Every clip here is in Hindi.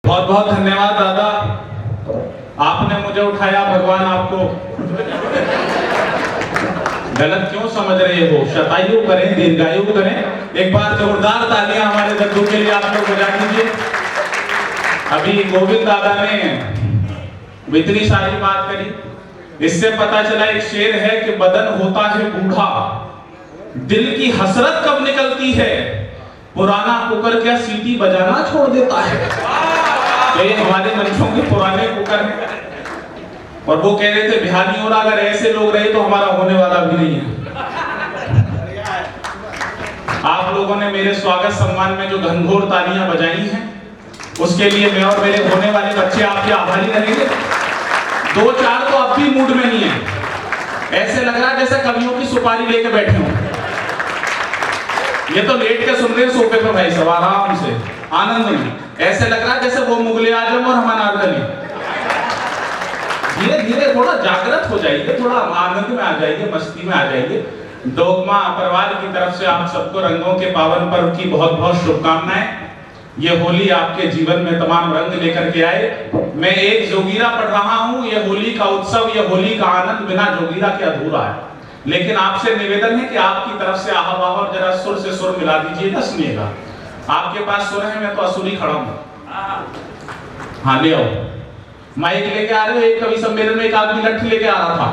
बहुत बहुत धन्यवाद दादा, आपने मुझे उठाया, भगवान आपको गलत क्यों समझ रहे हो? शतायु करें, दीर्घायु करें। एक बार जोरदार तालियां हमारे दद्दू के लिए आप लोग बजा दीजिए। अभी गोविंद दादा ने इतनी सारी बात करी, इससे पता चला एक शेर है कि बदन होता है बूढ़ा, दिल की हसरत कब निकलती है, पुराना कुकर क्या सीटी बजाना छोड़ देता है। तो ये हमारे मंचों के पुराने कुकर हैं। और वो कह रहे थे बिहारी और अगर ऐसे लोग रहे तो हमारा होने वाला भी नहीं है। आप लोगों ने मेरे स्वागत सम्मान में जो घनघोर तालियां बजाई हैं, उसके लिए मैं और मेरे होने वाले बच्चे आपके आभारी रहेंगे। दो चार तो अब भी मूड में नहीं है, ऐसे लग रहा है जैसे कवियों की सुपारी लेके बैठे हो। ये तो लेट के सुन रहे हैं सोफे पे भाई साहब, आराम से आनंद में। ऐसे लग रहा है जैसे वो मुगले आजम और हम अनारकली। धीरे धीरे थोड़ा जागृत हो जाइए, थोड़ा आनंद में आ जाइए, मस्ती में आ जाइए। डोगमा परिवार की तरफ से आप सबको रंगों के पावन पर्व की बहुत बहुत शुभकामनाएं। ये होली आपके जीवन में तमाम रंग लेकर के आए। मैं एक जोगीरा पढ़ रहा हूँ, ये होली का उत्सव, ये होली का आनंद बिना जोगीरा के अधूरा है। लेकिन आपसे निवेदन है कि आपकी तरफ से आहा वाह और जरा सुर से सुर मिला दीजिएगा, सुनिएगा। आपके पास सुर है, मैं तो असुरी खड़ा हूँ। हाँ ले आओ, माइक लेके आ रहे हो। एक कवि सम्मेलन में एक आदमी लट्ठी लेके आ रहा था,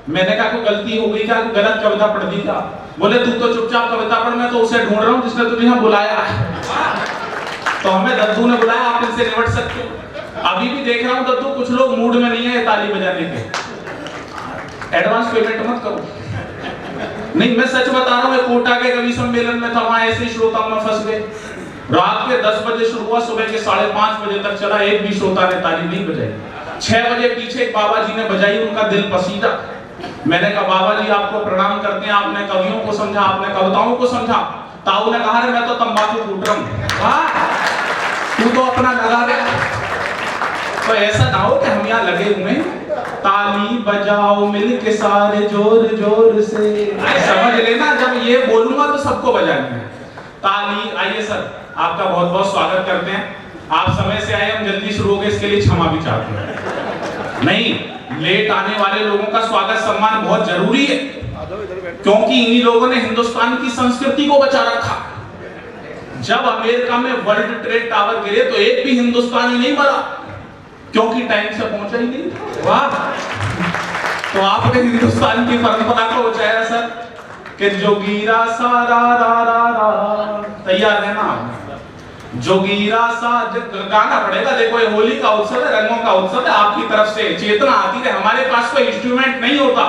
मैंने कहा कोई गलती हो गई क्या, गलत कविता पढ़ दी क्या? बोले तू तो चुपचाप कविता पढ़, मैं तो उसे ढूंढ रहा हूँ जिसने तुझे यहाँ बुलाया है। तो हमें दद्दू ने बुलाया, आप इनसे निपट सकते हो। अभी भी देख रहा हूँ दद्दू कुछ लोग मूड में नहीं है ताली बजाने के। एडवांस पेमेंट मत करो। नहीं मैं सच बता रहा हूँ, कोटा के कवि सम्मेलन में था, वहां ऐसे श्रोताओं में फंस गए। रात के 10 बजे शुरू हुआ, सुबह के 5:30 बजे तक चला, एक भी श्रोता ने ताली नहीं बजाई। 6 बजे पीछे एक बाबा जी ने बजाई, उनका दिल पसीजा। मैंने कहा बाबा जी आपको प्रणाम करते हैं, आपने कवियों को समझा, आपने कविताओं को समझा। ताऊ ने कहा मैं तो तंबाकू फूट रहा हूँ, तू तो अपना लगा दे। तो ऐसा ना हो कि हम यहाँ लगे हुए ताली बजाओ मिलके सारे जोर जोर से, समझ लेना जब ये बोलूंगा तो सबको बजानी है ताली। आइए सर, आपका बहुत बहुत स्वागत करते हैं। आप समय से आए, हम जल्दी शुरू हो गए, इसके लिए क्षमा भी चाहते हैं। नहीं, लेट आने वाले लोगों का स्वागत सम्मान बहुत जरूरी है, क्योंकि इन्हीं लोगों ने हिंदुस्तान की संस्कृति को बचा रखा। जब अमेरिका में वर्ल्ड ट्रेड टावर गिरे तो एक भी हिंदुस्तानी नहीं मरा, क्योंकि टाइम से पहुंचा ही नहीं। वाह, तो आपने हिंदुस्तान की परंपरा को बचाया सर। कि जोगीरा सारा रा रा रा, तैयार है ना? जोगीरा सा गाना पड़ेगा। देखो ये होली का उत्सव है, रंगों का उत्सव है। आपकी तरफ से चेतना आती है। हमारे पास कोई इंस्ट्रूमेंट नहीं होता,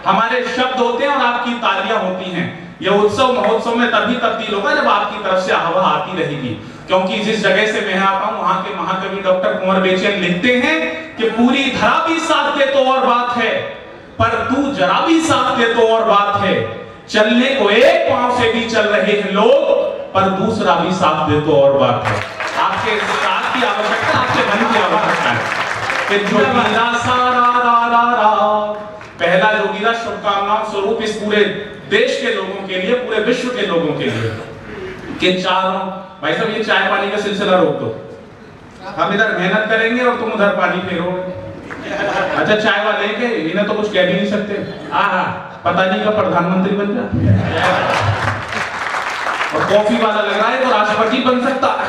हमारे शब्द होते हैं और आपकी तालियां होती हैं। ये उत्सव महोत्सव में तभी तब्दील होगा जब आपकी तरफ से हवा आती रहेगी। क्योंकि जिस जगह से मैं आता हूं, वहां के महाकवि डॉक्टर कुंवर बेचैन लिखते हैं कि पूरी धरा भी साथ दे तो और बात है, पर तू जरा भी साथ दे तो और बात है। चलने को एक पांव से भी चल रहे हैं लोग, पर दूसरा भी साथ दे तो और बात है। आपके साथ की आवश्यकता, आपके मन की आवश्यकता है। कि जोगीरा सारा रा रा रा, पहला जोगीरा शुभकामनाओं स्वरूप इस पूरे देश के लोगों के लिए, पूरे विश्व के लोगों के लिए। कि चारों भाई साहब ये चाय पानी का सिलसिला रोक दो, हम इधर मेहनत करेंगे और तुम उधर पानी फेरोगे। अच्छा चाय वाले के इन्हें तो कुछ कह भी नहीं सकते। पता नहीं का प्रधानमंत्री बन जा, और कॉफी वाला लग रहा है तो राष्ट्रपति बन सकता है।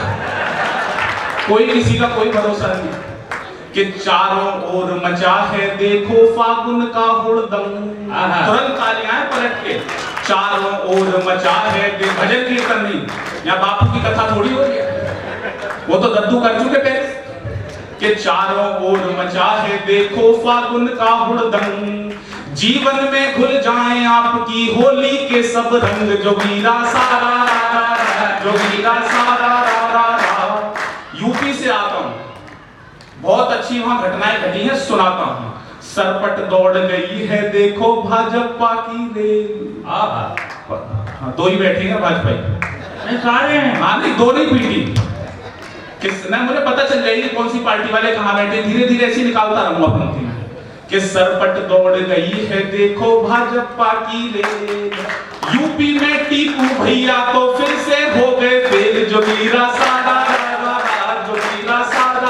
कोई किसी का कोई भरोसा नहीं। कि चारों ओर मचा है देखो फागुन का हुड़दंग, तुरंत तालियां पलट के। चारों ओर मचा है, भजन कीर्तन नहीं, या बापू की कथा थोड़ी हो रही है, वो तो दद्दू कर चुके पहले। कि चारों ओर मचा है देखो फागुन का हुड़दंग, जीवन में घुल जाएं आपकी होली के सब रंग। जोगीरा सारा रा रा, जोगीरा सारा रा रा रा। यूपी से आता हूं, बहुत अच्छी वहां घटनाएं घटी हैं, सुनाता हूं। सरपट दौड़ गई है देखो भाजपा की रेल। दो ही बैठे हैं भाजपा, सारे हैं। हाँ नहीं, दो नहीं पीटी। किसने, मुझे पता चल जाएगी कौन सी पार्टी वाले कहां बैठे। धीरे धीरे ऐसी निकालता रहूंगा पंक्ति में। कि सरपट दौड़ गई है देखो भाजपा की रेल, यूपी में टीपू भैया तो फिर से हो गए फेल। जोगीरा सारा रा रा रा, जोगीरा सारा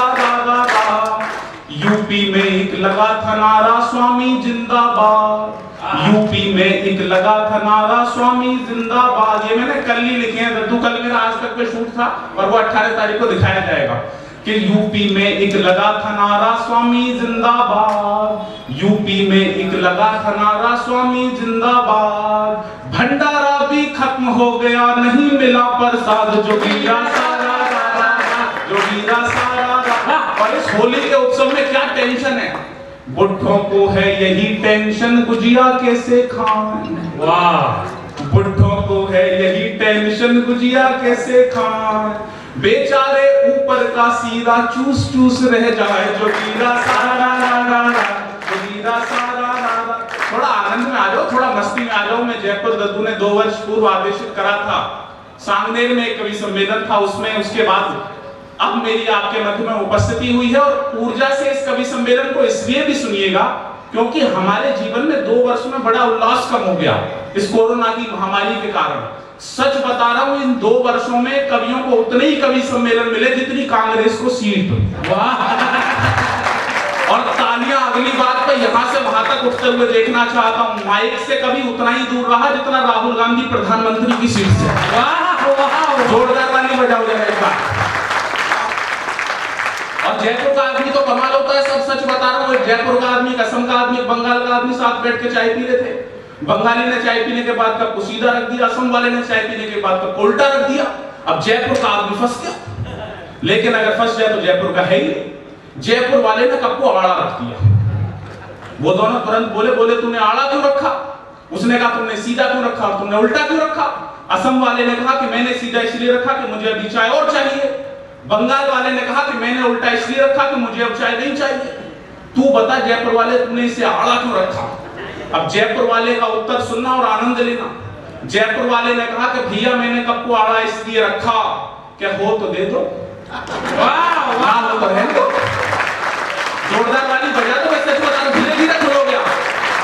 लगा था नारा स्वामी जिंदाबाद। ये मैंने कल ही लिखे हैं दद्दू, कल मेरा आज तक पे शूट था और वो 18 तारीख को दिखाया जाएगा कि यूपी में एक लगा था नारा स्वामी जिंदाबाद, यूपी में एक लगा था नारा स्वामी जिंदाबाद, भंडारा भी खत्म हो गया नहीं मिला प्रसाद, जोगीरा सारा जोगीरा सारा। और इस होली के उत्सव में क्या टेंशन है, बुढ़ों को है यही टेंशन गुजिया कैसे खाएं। वाह, बुढ़ों को है यही टेंशन गुजिया कैसे खाएं, बेचारे ऊपर का सीरा चूस चूस रह जाए, जोगीरा सारा जोगीरा सारा। थोड़ा आनंद में आ जाओ, थोड़ा मस्ती में आ जाओ। मैं जयपुर दद्दू ने 2 वर्ष पूर्व आदेशित करा था, सांगनेर में एक कवि सम्मेलन था, उसमें उसके बाद अब मेरी आपके मध्य में उपस्थिति हुई है। और ऊर्जा से इस कवि सम्मेलन को इसलिए भी सुनिएगा क्योंकि हमारे जीवन में 2 वर्ष में बड़ा उल्लास कम हो गया इस कोरोना की महामारी के कारण। सच बता रहा हूं, इन 2 वर्षों में कवियों को उतने ही कवि सम्मेलन मिले जितनी कांग्रेस को सीट। वाह, और तालियां अगली बात पे यहां से वहां तक उठते हुए देखना चाहता हूं। माइक से कभी उतना ही दूर रहा जितना राहुल गांधी प्रधानमंत्री की सीट से। वाह वाह, जोरदार ताली बजाओ जरा एक बार। और जयपुर का आदमी तो कमाल होता है, सब सच बता रहा हूं। जयपुर का आदमी, असम का आदमी, बंगाल का आदमी साथ बैठ के चाय पी रहे थे। बंगाली ने चाय पीने के बाद कप को सीधा रख दिया, असम वाले ने चाय पीने के बाद कप को उल्टा रख दिया। अब जयपुर का आदमी फंस गया, लेकिन अगर फंस जाए तो जयपुर का है ही। जयपुर वाले ने कप को आड़ा रख दिया। वो दोनों तुरंत बोले, बोले तूने आड़ा क्यों रखा? उसने कहा तुमने सीधा क्यों रखा, तुमने उल्टा क्यों रखा? असम वाले ने कहा कि मैंने सीधा इसलिए रखा कि मुझे अभी चाय और चाहिए। बंगाल वाले ने कहा कि मैंने उल्टा इसलिए रखा कि मुझे अब चाय नहीं चाहिए। तू बता जयपुर वाले, तुमने इसे आड़ा क्यों रखा? अब जयपुर वाले का उत्तर सुनना और आनंद लेना। जयपुर वाले ने कहा कि भैया मैंने कप को आड़ा इसलिए रखा, क्या हो तो दे दो, वाह वाह हो तो रहने दो। जोरदार ताली बजा दो। मैं सच बता रहा हूं, धीरे धीरे खुल हो गया।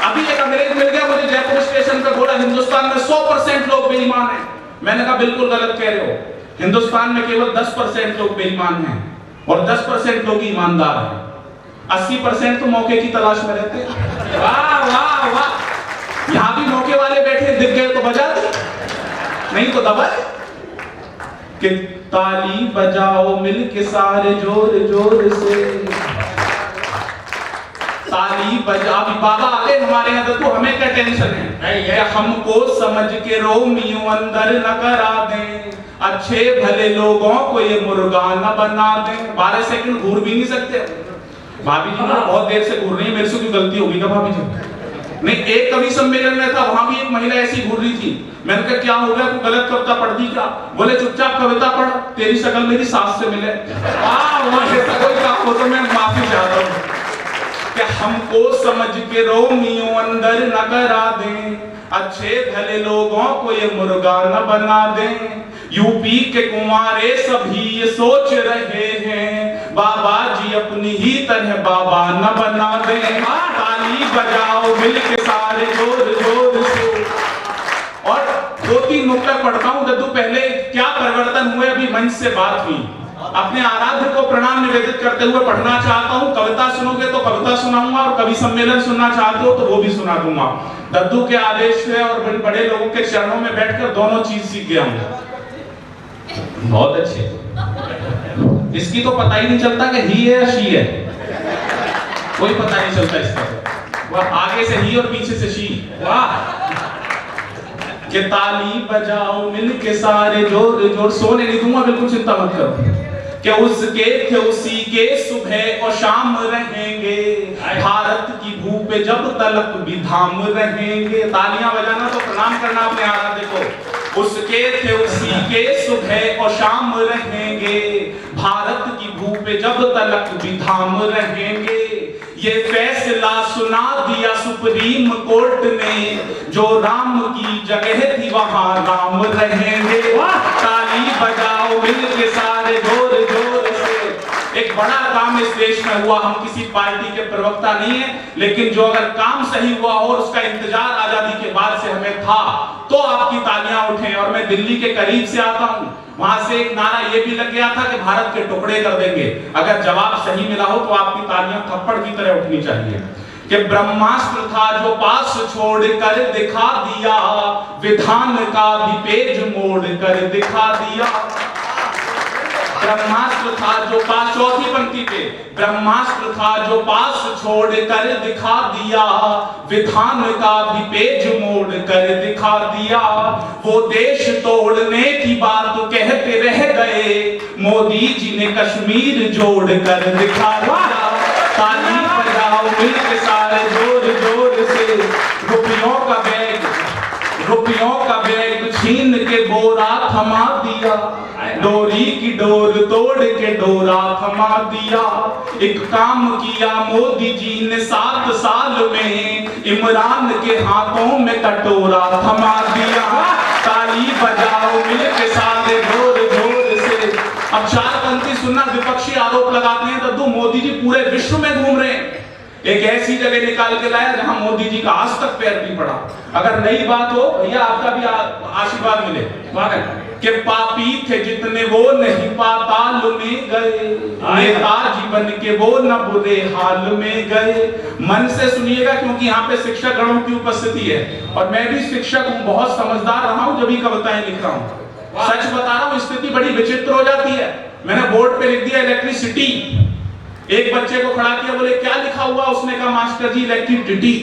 अभी एक अंग्रेज मिल गया मुझे जयपुर स्टेशन पे, बोला हिंदुस्तान में 100% लोग बेईमान हैं। मैंने कहा बिल्कुल गलत कह रहे हो, हिंदुस्तान में केवल 10% लोग बेईमान हैं और 10% लोग ईमानदार हैं। 80% तो मौके की तलाश में रहते हैं। वाह वाह वाह, यहां भी मौके वाले बैठे, दिख गए तो बजा दे, नहीं तो दबाए। कि ताली बजाओ मिलके सारे जोर जोर से, ताली बजा। अभी बाबा आगे हमारे यहाँ तो हमें क्या टेंशन है, हमको समझ के रोमियो अंदर न करा दें, अच्छे भले लोगों को ये मुर्गा न बना दें। 12 सेकंड घूर भी नहीं सकते। भाभी जी ना बहुत देर से घूर रही है, मेरे से कोई गलती होगी क्या भाभी जी? नहीं, एक कवि सम्मेलन में था, वहां भी एक महिला ऐसी घूर रही थी। मैंने कहा क्या हो गया, तू गलत कविता पढ़ दी क्या? बोले चुपचाप कविता पढ़, तेरी शक्ल मेरी सास से मिले। कोई काम हो तो मैं माफी चाहता हूँ कि हमको समझ के रोमियो अंदर न करा दें, अच्छे भले लोगों को ये मुर्गा न बना दें। यूपी के कुंवारे सभी ये सोच रहे हैं, बाबा जी अपनी ही तरह बाबा न बना दें। ताली बजाओ मिलके सारे जोर जोर से। और 2-3 नुक्ता पढ़ता हूं दद्दू। पहले क्या परिवर्तन हुए, अभी मंच से बात हुई। अपने आराध्य को प्रणाम निवेदित करते हुए पढ़ना चाहता हूं। कविता सुनोगे तो कविता सुनाऊंगा, और कवि सम्मेलन सुनना चाहते हो तो वो भी सुना दूंगा। दद्दू के आदेश से और बड़े लोगों के चरणों में बैठकर दोनों चीज सीख गया हूं। बहुत अच्छे। इसकी तो पता ही नहीं चलता कि ही है या शी है, कोई पता नहीं चलता इसका। वह आगे से ही और पीछे से शी। वाह, कि ताली बजाओ मिलके सारे जोर जोर। सोने नहीं दूंगा, बिल्कुल चिंता मत करो। कि उसके थे उसी के सुबह और शाम रहेंगे, भारत की भूप पे जब तलक भी धाम रहेंगे। तालियां बजाना तो प्रणाम करना अपने आराध्य को। उसके थे उसी के सुबह और शाम रहेंगे, भारत की भूप पे जब तलक भी धाम रहेंगे। ये फैसला सुना दिया सुप्रीम कोर्ट ने, जो राम की जगह थी वहां राम रहेंगे। ताली बजाओ मिलके सारे जोर जोर से। एक बड़ा काम इस देश में हुआ। हम किसी पार्टी के प्रवक्ता नहीं है, लेकिन जो अगर काम सही हुआ और उसका इंतजार आजादी के बाद से हमें था, तो आपकी तालियां उठें। और मैं दिल्ली के करीब से आता हूं, वहां से एक नारा ये भी लग गया था कि भारत के टुकड़े कर देंगे। अगर जवाब सही मिला हो तो आपकी तालियां थप्पड़ की तरह उठनी चाहिए। कि ब्रह्मास्त्र था जो पास छोड़ कर दिखा दिया, विधान का भी पेज मोड़ कर दिखा दिया। ब्रह्मास्त्र था जो पास, चौथी पंक्ति पे, ब्रह्मास्त्र था जो पास छोड़ कर दिखा दिया, विधान का भी पेज मोड़ कर दिखा दिया। वो देश तोड़ने की बात कहते रह गए, मोदी जी ने कश्मीर जोड़ कर दिखा दिया। ताली बजाओ मिलके सारे जोर जोर से, रुपयों का बैग छीन के बोरा थमा दिया, डोरी की डोर तोड़ के डोरा थमा दिया। एक काम किया मोदी जी ने 7 साल में, इमरान के हाथों में कटोरा थमा दिया। ताली बजाओ मिलके सारे जोर जोर से। अब 4 पंक्ति सुनना, विपक्षी आरोप लगाते हैं दद्दू मोदी जी पूरे विश्व में घूम रहे हैं। एक ऐसी जगह निकाल के लाया जहां मोदी जी का आज तक पैर नहीं पड़ा। अगर नई बात हो भैया, आपका भी आशीर्वाद मिले। कि पापी थे जितने वो नहीं पाताल में गए, नेताजी बन के वो न बुरे हाल में गए। मन से सुनिएगा क्योंकि यहाँ पे शिक्षक गणों की उपस्थिति है और मैं भी शिक्षक हूँ, बहुत समझदार रहा हूँ जब भी कविताएं लिख रहा हूँ। सच बता रहा हूँ, स्थिति बड़ी विचित्र हो जाती है। मैंने बोर्ड पे लिख दिया इलेक्ट्रिसिटी, एक बच्चे को खड़ा किया, बोले क्या लिखा हुआ? उसने कहा मास्टर जी इलेक्ट्रिसिटी।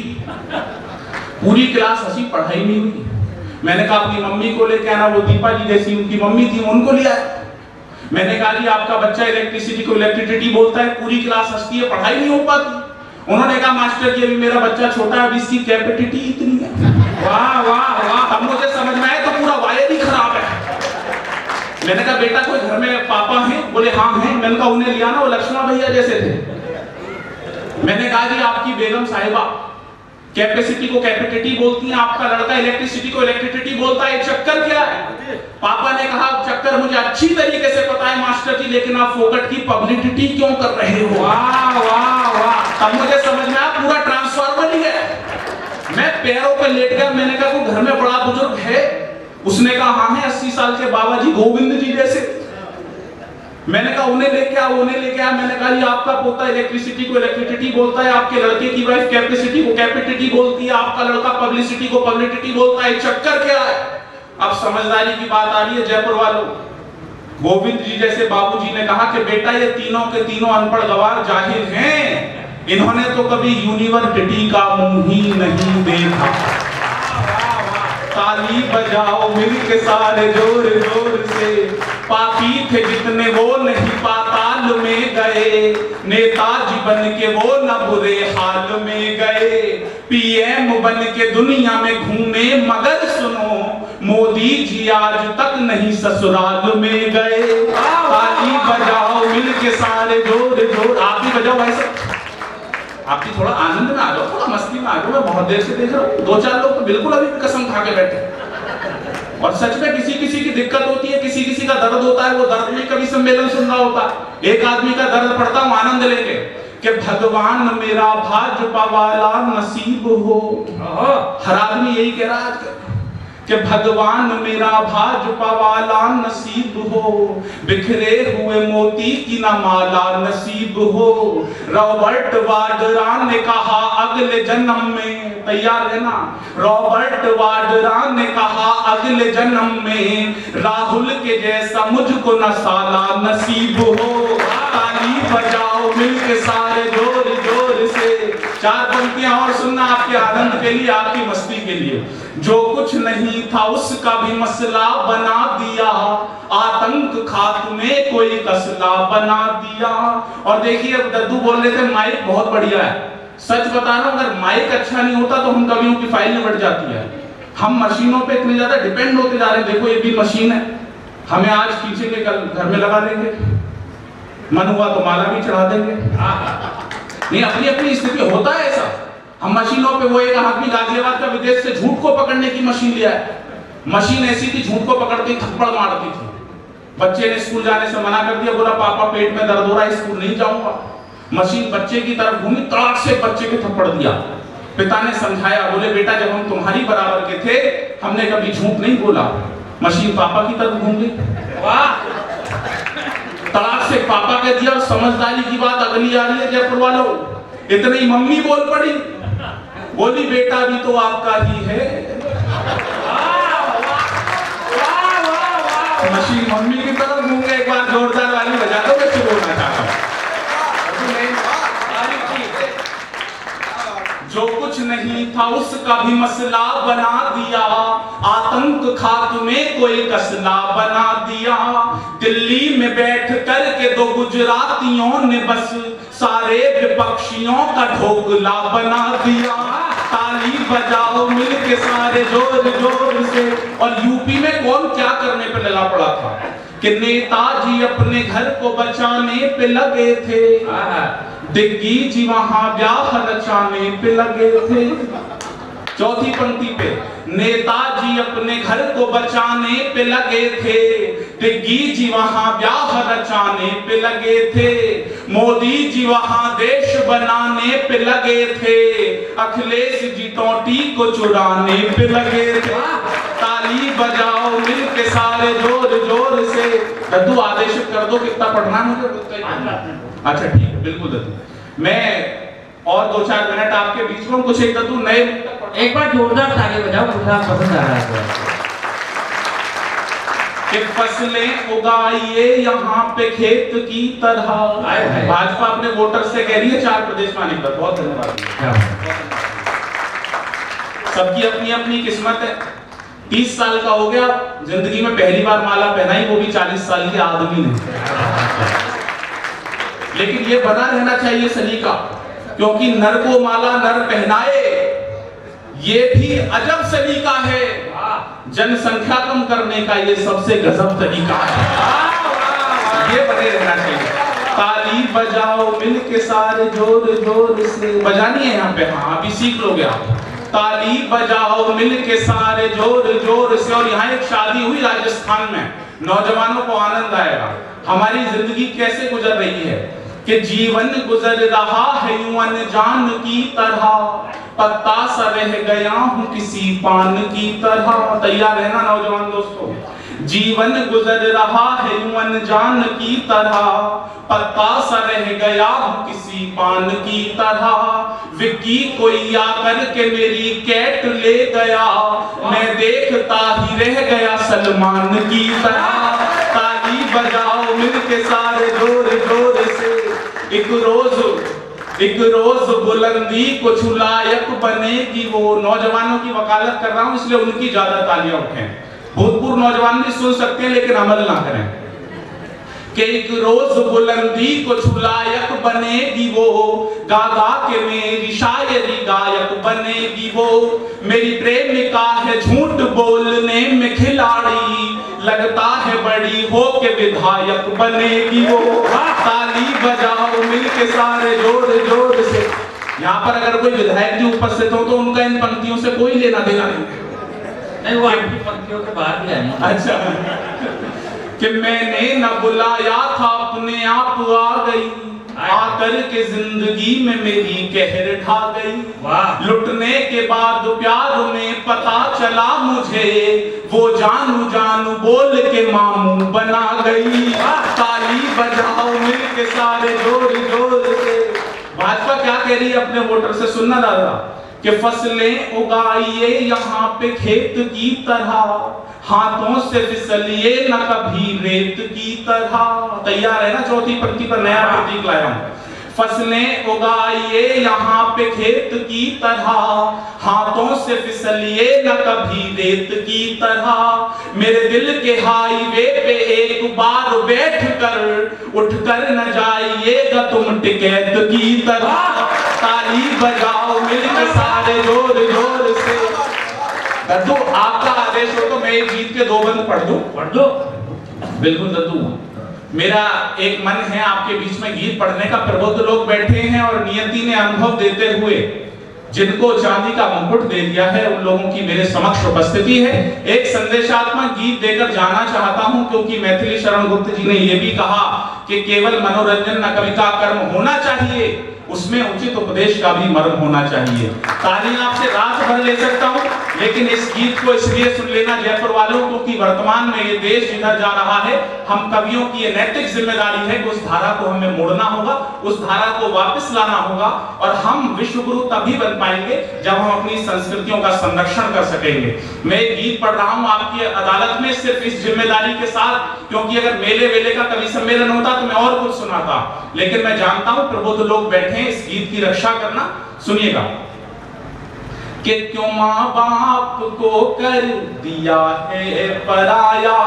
पूरी क्लास हंसी, पढ़ाई नहीं हुई। मैंने कहा अपनी मम्मी को लेके आना, वो दीपा जी जैसी उनकी मम्मी थी, उनको लिया। मैंने कहा जी आपका बच्चा इलेक्ट्रिसिटी को इलेक्ट्रिसिटी बोलता है, पूरी क्लास हंसती है, पढ़ाई नहीं हो पाती। उन्होंने कहा मास्टर जी अभी मेरा बच्चा छोटा है, अभी इसकी कैपेसिटी इतनी है। वाह वाह वाह, अब मुझे समझ में आया तो पूरा वायर ही खराब है। मैंने कहा बेटा कोई घर में पापा हैं? बोले हाँ हैं। मैंने कहा उन्हें लिया ना, वो लक्ष्मण भैया जैसे थे। मैंने कहा जी आपकी बेगम साहिबा कैपेसिटी को कैपेसिटी बोलती हैं, आपका लड़का इलेक्ट्रिसिटी को इलेक्ट्रिसिटी बोलता है, चक्कर क्या है? पापा ने कहा चक्कर मुझे अच्छी तरीके से पता है मास्टर जी, लेकिन आप फोकट की पब्लिसिटी क्यों कर रहे हो? वाह वाह वाह, तब मुझे समझ में आया पूरा ट्रांसफार्मर ही है। मैं पैरों पे लेट गया। मैंने कहा कोई घर में बड़ा बुजुर्ग है? उसने कहा हाँ है, 80 साल के बाबा जी गोविंद जी जैसे। मैंने कहा उन्हें लेके आओ, उन्हें लेके आया। मैंने कहा जी आपका पोता इलेक्ट्रिसिटी को इलेक्ट्रिसिटी बोलता है, आपके लड़के की वाइफ कैपेसिटी को कैपेसिटी बोलती है, आपका लड़का पब्लिसिटी को पब्लिसिटी बोलता है, चक्कर क्या है? अब समझदारी की बात आ रही है जयपुर वालों। गोविंद जी जैसे बाबूजी ने कहा कि बेटा ये तीनों के तीनों अनपढ़ गवार जाहिल हैं, इन्होंने तो कभी यूनिवर्सिटी का मुंह ही नहीं देखा। ताली बजाओ मिलके सारे जोर जोर से। पापी थे जितने वो नहीं पाताल में गए, नेताजी बन के वो न बुरे हाल में गए। पीएम बन के दुनिया में घूमे मगर सुनो, मोदी जी आज तक नहीं ससुराल में गए। ताली बजाओ मिलके सारे जोर जोर। आप ही बजाओ भाई साहब, आपकी थोड़ा आनंद में आ जाओ, थोड़ा मस्ती में आ जाओ। मैं बहुत देर से देख रहा हूँ, 2-4 लोग तो बिल्कुल अभी कसम खा के बैठे। और सच में किसी किसी की दिक्कत होती है, किसी किसी का दर्द होता है, वो दर्द में कभी सम्मेलन सुन रहा होता। एक आदमी का दर्द पड़ता हूँ, आनंद लेंगे कि भगवान मेरा भाजपा वाला नसीब हो। हर आदमी यही कह रहा है आजकल कि भगवान मेरा भाजपा वाला नसीब हो, बिखरे हुए मोती की न माला नसीब हो। रॉबर्ट वाड्रा ने कहा अगले जन्म में, तैयार है ना? रॉबर्ट वाड्रा ने कहा अगले जन्म में राहुल के जैसा मुझको न साला नसीब हो। ताली बजाओ मिलके सारे जोर जोर से। 4 पंक्तियां और सुनना आपके आनंद के लिए, आपकी मस्ती के लिए। जो कुछ नहीं था उसका भी मसला बना दिया, आतंक खात्मे कोई कसला बना दिया। और देखिए दद्दू बोल रहे थे माइक बहुत बढ़िया है। सच बता रहा हूं, अगर माइक अच्छा नहीं होता तो हम कवियों की फाइल निबट जाती है। हम मशीनों पे इतने ज्यादा डिपेंड होते जा रहे हैं। देखो ये भी मशीन है, हमें आज खींचेंगे कल घर में लगा देंगे, मन हुआ तो माला भी चढ़ा देंगे। नहीं, अपनी अपनी स्थिति होता है ऐसा। हम मशीनों पे, वो एक आदमी गाजियाबाद का विदेश से झूठ को पकड़ने की मशीन लिया है। मशीन ऐसी थी, झूठ को पकड़ती थप्पड़ मारती थी। बच्चे ने स्कूल जाने से मना कर दिया, बोला पापा पेट में दर्द हो रहा है, स्कूल नहीं जाऊंगा। मशीन बच्चे की तरफ घूमी, तड़ाक से बच्चे को थप्पड़ दिया। पिता ने समझाया, बोले बेटा जब हम तुम्हारी बराबर के थे हमने कभी झूठ नहीं बोला। मशीन पापा की तरफ घूम गई। वाह, तड़ाक से पापा कह दिया। समझदारी की बात अगली आ रही है जयपुर वालों, इतनी मम्मी बोल पड़ी। बोली बेटा भी तो आपका ही है। मशीन मम्मी की तरफ घूंगे, एक बार जोरदार वाली बजा दो, मैं शुरू होना चाहता हूँ। जो कुछ नहीं था उसका भी मसला बना दिया, आतंक खात्मे को एक असला बना दिया। दिल्ली में बैठ कर के दो गुजरातियों ने बस सारे विपक्षियों का ढोकला बना दिया। ताली बजाओ मिलके सारे जोर जोर से। और यूपी में कौन क्या करने पे लगा पड़ा था कि नेताजी अपने घर को बचाने पे लगे थे, दिग्गी जी वहां ब्याह रचाने पे लगे थे। चौथी पंक्ति पे, नेताजी अपने घर को बचाने पे लगे थे, दिग्गी जी वहां ब्याह रचाने पे लगे थे, मोदी जी वहां देश बनाने पे लगे थे, अखिलेश जी टोटी को चुराने पे लगे थे। ताली बजाओ मिलके सारे जोर जोर से। दद्दू आदेशित कर दो कितना पढ़ना है मुझे। अच्छा ठीक है, बिल्कुल दद्दू। मैं और 2-4 मिनट आपके बीच में कुछ एक दद्दू नए, एक बार जोरदार ताली बजाओ, मुझे पसंद आ रहा है। कि फसलें उगाइए यहाँ पे खेत की तरह। भाजपा अपने वोटर से कह रही है 4 प्रदेश में आने का। बहुत धन्यवाद। सबकी अपनी अपनी किस्मत है। 30 साल का हो गया, जिंदगी में पहली बार माला पहनाई, वो भी 40 साल के आदमी ने। लेकिन ये बना रहना चाहिए सलीका, क्योंकि नर को माला नर पहनाए, ये भी अजब सलीका है। जनसंख्या कम करने का ये सबसे गजब तरीका है। ये बने रहना चाहिए। ताली बजाओ मिलके सारे जोर जोर से। बजानी है यहाँ पे, हाँ अभी सीख लोगे आप। ताली बजाओ मिलके सारे जोर जोर से। और यहाँ एक शादी हुई राजस्थान में, नौजवानों को आनंद आएगा। हमारी जिंदगी कैसे गुजर रही है कि जीवन गुजर रहा है यूं अनजान की तरह, पत्ता सा रह गया हूं किसी पान की तरह। तैयार रहना नौजवान दोस्तों। जीवन गुजर रहा है यूं अनजान की तरह, पत्ता सा रह गया हूं किसी पान की तरह। विक्की कोई आकर के मेरी कैट ले गया, मैं देखता ही रह गया सलमान की तरह। ताली बजाओ मिलके सारे जोर जोर से। एक रोज बुलंदी को छुलायक बनेगी वो। नौजवानों की वकालत कर रहा हूं इसलिए उनकी ज्यादा तालियां उठें। भूतपूर्व नौजवान भी सुन सकते हैं लेकिन अमल ना करें। कि एक रोज बुलंदी को छुलायक बनेगी वो, गा गा के मेरी शायरी गायक बनेगी वो। मेरी प्रेमिका है झूठ बोलने में खिलाड़ी, लगता है बड़ी हो के विधायक बनेगी वो। ताली बजाओ मिलके सारे जोर जोर से। यहाँ पर अगर कोई विधायक जी उपस्थित हो तो उनका इन पंक्तियों से कोई लेना देना नहीं, वो आपकी पंक्तियों के बाहर भी आए। अच्छा, कि मैंने न बुलाया था अपने आप आ गई, आकर के जिंदगी में मेरी कहर ढा गई। लुटने के बाद प्यार में पता चला मुझे, वो जानू जानू बोल के मामू बना गई। ताली बजाओ मिलके सारे जोर जोर से। भाजपा क्या कह रही है अपने वोटर से, सुनना दादा। कि फसलें उगाइए यहाँ पे खेत की तरह, हाथों से फिसलिए न कभी रेत की तरह। तैयार है ना? चौथी पंक्ति पर नया प्रतीक लाया हूं। फसलें उगाइए यहाँ पे खेत की तरह, हाथों से फिसलिए न कभी रेत की तरह। मेरे दिल के हाईवे पे एक बार बैठ कर उठकर न जाइएगा तुम टिकैत की तरह। ताली बजाओ मिलकर सारे जोर जोर से। दद्दू आपका आदेश हो तो मैं एक गीत के 2 बंद पढ़ दो। बिल्कुल दद्दू, मेरा एक मन है आपके बीच में गीत पढ़ने का। प्रबुद्ध लोग बैठे हैं और नियति ने अनुभव देते हुए जिनको चांदी का मुकुट दे दिया है उन लोगों की मेरे समक्ष उपस्थिति है। एक संदेशात्मक गीत देकर जाना चाहता हूं, क्योंकि मैथिली शरण गुप्त जी ने यह भी कहा कि केवल मनोरंजन न कवि का कर्म होना चाहिए। उसमें उचित उपदेश का भी मर्म होना चाहिए। तालियां आपसे रात भर ले सकता हूं, लेकिन इस गीत को इसलिए सुन लेना जयपुर वालों को कि वर्तमान में ये देश जिधर जा रहा है, हम कवियों की ये नैतिक जिम्मेदारी है कि उस धारा को हमें मोड़ना होगा, उस धारा को वापस लाना होगा, और हम विश्व गुरु तभी बन पाएंगे जब हम अपनी संस्कृतियों का संरक्षण कर सकेंगे। मैं एक गीत पढ़ रहा हूं आपकी अदालत में सिर्फ इस जिम्मेदारी के साथ, क्योंकि अगर मेले वेले का कवि सम्मेलन होता तो मैं और कुछ सुनाता, लेकिन मैं जानता हूं प्रबुद्ध लोग बैठे हैं इस गीत की रक्षा करना। सुनिएगा कि क्यों मां बाप को कर दिया है पराया।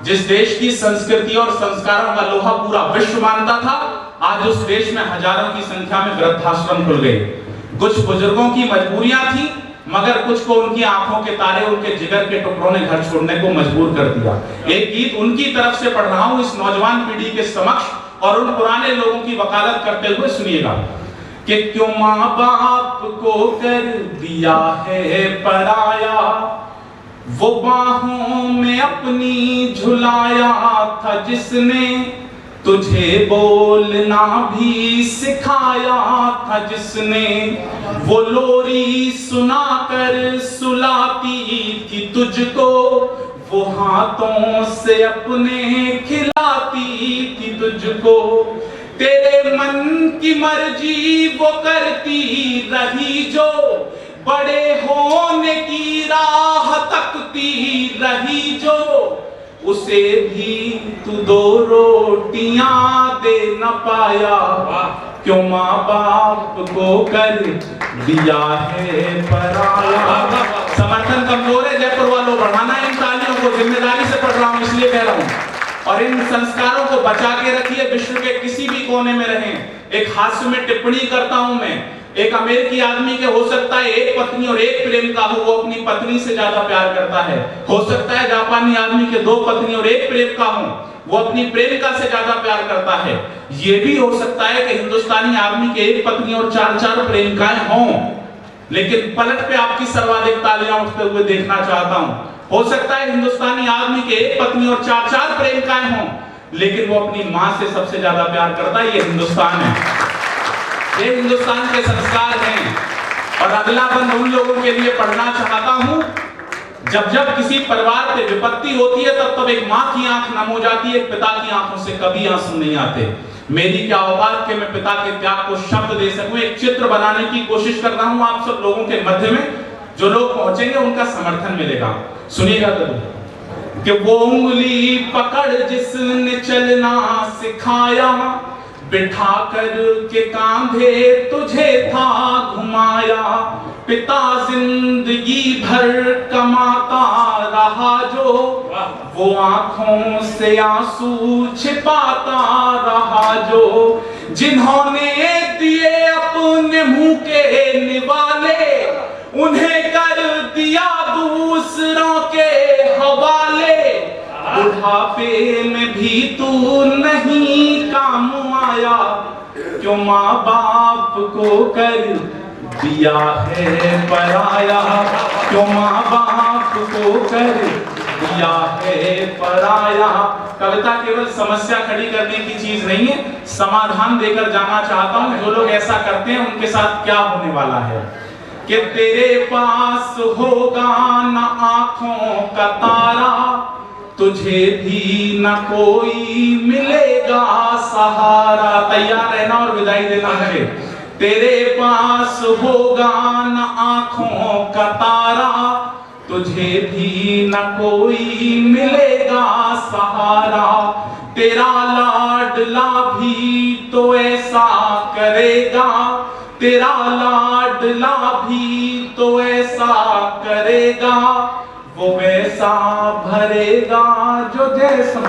जिस देश की संस्कृति और संस्कारों का लोहा पूरा विश्व मानता था, आज उस देश में हजारों की संख्या में वृद्धाश्रम खुल गए। कुछ बुजुर्गों की मजबूरियां थी, मगर कुछ को उनकी आंखों के तारे, उनके जिगर के टुकड़ों ने घर छोड़ने को मजबूर कर दिया। एक गीत उनकी तरफ से पढ़ रहा हूं इस नौजवान पीढ़ी के समक्ष, और उन पुराने लोगों की वकालत करते हुए सुनिएगा कि क्यों मां बाप को कर दिया है पराया, वो बाहों में अपनी झुलाया था जिसने, तुझे बोलना भी सिखाया था जिसने, वो लोरी सुनाकर सुलाती थी तुझको, वो हाथों से अपने खिलाती थी तुझको, तेरे मन की मर्जी वो करती रही जो, बड़े होने की राह तकती रही जो, उसे भी तू दो रोटियां दे न पाया, क्यों मां बाप को कर दिया है पराया। समर्थन कमजोर है जयपुर वालों, बढ़ाना इन तालियों को, जिम्मेदारी से पढ़ रहा हूं इसलिए कह रहा हूं। और इन संस्कारों को बचा के रखिए, विश्व के किसी भी कोने में रहें। एक हास्य में टिप्पणी करता हूं मैं, एक अमेरिकी आदमी के हो सकता है एक पत्नी और एक प्रेमिका हो, वो अपनी पत्नी से ज्यादा प्यार करता है। हो सकता है जापानी आदमी के दो पत्नी और एक प्रेमिका हो, वो अपनी प्रेमिका से ज्यादा प्यार करता है। ये भी हो सकता है कि हिंदुस्तानी आदमी के एक पत्नी और चार चार प्रेमिकाएं हों, लेकिन पलट पे आपकी सर्वाधिक तालियां उठते हुए देखना चाहता हूं। हो सकता है हिंदुस्तानी आदमी के एक पत्नी और चार चार प्रेमिकाएं हों, लेकिन वो अपनी मां से सबसे ज्यादा प्यार करता है। ये हिंदुस्तान है, ये हिंदुस्तान के संस्कार हैं। और अगला बंद उन लोगों के लिए पढ़ना चाहता हूं, जब जब किसी परिवार पे विपत्ति होती है तब तब एक मां की आंख नम हो जाती है, एक पिता की आंखों से कभी आंसू नहीं आते। मेरी क्या औकात कि मैं पिता के त्याग को शब्द दे सकूं। एक चित्र बनाने की कोशिश कर रहा हूं आप सब लोगों के मध्य में, जो लोग पहुंचेंगे उनका समर्थन मिलेगा। सुनिएगा तो कि वो उंगली पकड़ जिसने चलना सिखाया, बिठा कर के कांधे तुझे था घुमाया, पिता जिंदगी भर कमाता रहा जो, वो आंखों से आंसू छिपाता रहा जो, जिन्होंने दिए अपने मुंह के निवाले, उन्हें कर दिया दूसरों के हवाले, बुढ़ापे में भी तू नहीं काम आया, क्यों माँ बाप को कर दिया है पराया, क्यों माँ बाप को कर दिया है पराया। कविता केवल समस्या खड़ी करने की चीज नहीं है, समाधान देकर जाना चाहता हूं। जो लोग ऐसा करते हैं उनके साथ क्या होने वाला है कि तेरे पास होगा न आंखों का तारा, तुझे भी न कोई मिलेगा सहारा। तैयार रहना और विदाई देना है। तेरे पास होगा न आंखों का तारा, तुझे भी न कोई मिलेगा सहारा, तेरा लाडला भी तो ऐसा करेगा, तेरा लाडला भी तो ऐसा करेगा, वो वैसा भरेगा जो जैसा